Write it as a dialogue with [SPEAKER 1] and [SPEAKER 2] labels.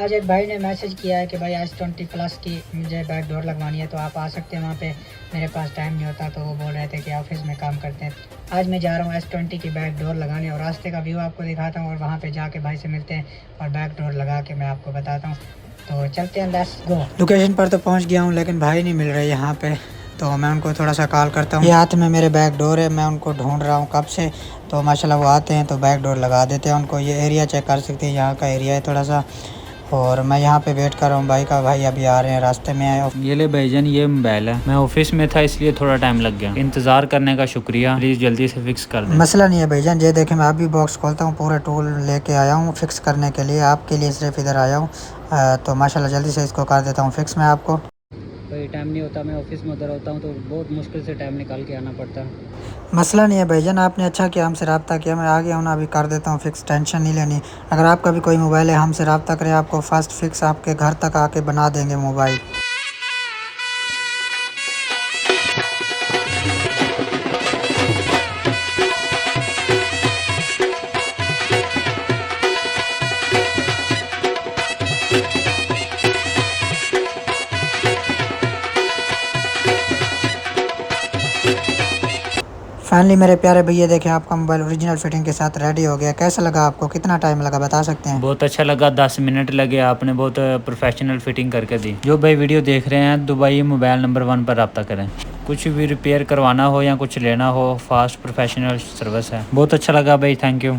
[SPEAKER 1] आज एक भाई ने मैसेज किया है कि भाई S20 प्लस की मुझे बैक डोर लगवानी है, तो आप आ सकते हैं वहाँ पे। मेरे पास टाइम नहीं होता, तो वो बोल रहे थे कि ऑफिस में काम करते हैं। आज मैं जा रहा हूँ S20 की बैक डोर लगाने, और रास्ते का व्यू आपको दिखाता हूँ और वहाँ पे जाके भाई से मिलते हैं और बैक डोर लगा के मैं आपको बताता हूँ। तो चलते हैं, लेट्स गो। लोकेशन पर तो पहुँच गया हूँ, लेकिन भाई नहीं मिल रहे यहाँ पे, तो मैं उनको थोड़ा सा कॉल करता हूँ। ये हाथ में मेरे बैक डोर है, मैं उनको ढूंढ रहा हूँ कब से। तो माशाल्लाह वो आते हैं तो बैक डोर लगा देते हैं उनको। ये एरिया चेक कर सकते हैं, यहाँ का एरिया है थोड़ा सा, और मैं यहाँ पे वेट कर रहा हूँ भाई का। भाई अभी आ रहे हैं, रास्ते में आए।
[SPEAKER 2] ये ले भाईजान, ये मोबाइल है। मैं ऑफिस में था इसलिए थोड़ा टाइम लग गया। इंतजार करने का शुक्रिया, प्लीज जल्दी से फिक्स कर दें।
[SPEAKER 1] मसला नहीं है भाईजान, ये देखें मैं अभी बॉक्स खोलता हूँ, पूरे टूल लेके आया हूँ फिक्स करने के लिए। आपके लिए सिर्फ इधर आया हूँ, तो माशाल्लाह जल्दी से इसको कर देता हूँ फिक्स मैं आपको।
[SPEAKER 2] कोई टाइम नहीं होता, मैं ऑफिस में उधर होता हूँ तो बहुत मुश्किल से टाइम निकाल के आना पड़ता है।
[SPEAKER 1] मसला नहीं है भाईजान, आपने अच्छा किया हमसे रब्ता किया। मैं आ गया हूँ ना, अभी कर देता हूँ फिक्स, टेंशन नहीं लेनी। अगर आपका भी कोई मोबाइल है, हमसे रब्ता करें, आपको फर्स्ट फिक्स आपके घर तक आके बना देंगे मोबाइल। फाइनली मेरे प्यारे भैया देखें, आपका मोबाइल ओरिजिनल फिटिंग के साथ रेडी हो गया। कैसा लगा आपको, कितना टाइम लगा बता सकते हैं?
[SPEAKER 2] बहुत अच्छा लगा, 10 मिनट लगे। आपने बहुत प्रोफेशनल फिटिंग करके दी। जो भाई वीडियो देख रहे हैं, दुबई मोबाइल नंबर 1 पर रब्ता करें। कुछ भी रिपेयर करवाना हो या कुछ लेना हो, फास्ट प्रोफेशनल सर्विस है। बहुत अच्छा लगा भाई, थैंक यू।